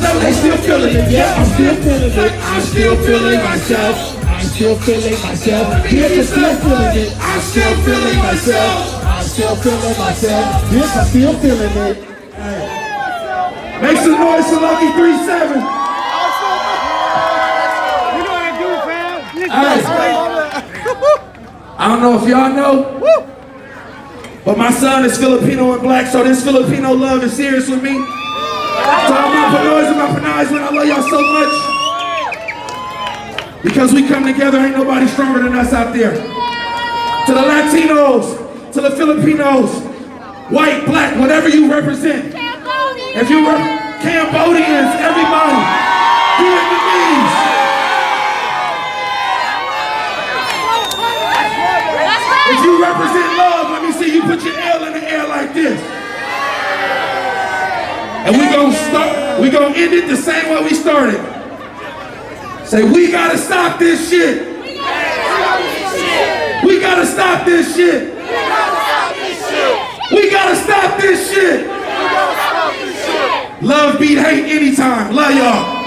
They still feeling it, yeah, I'm still feeling it. I'm still feeling myself. I'm still feeling myself. Yes, I'm still feeling it. I'm still feeling myself. I'm still feeling myself. Yes, I'm still feeling it. Make some noise for Lucky 37. I don't know if y'all know, but my son is Filipino and black, so this Filipino love is serious with me. So all my Pinoys and my Pinoys, I love y'all so much. Because we come together, ain't nobody stronger than us out there. To the Latinos, to the Filipinos, white, black, whatever you represent. If you Cambodians, everybody, Vietnamese. If you represent love, let me see you put your L in the air like this. And we gonna end it the same way we started. Say, we gotta stop this shit. We gotta stop this shit. We gotta stop this shit. Love beat hate anytime. Love y'all.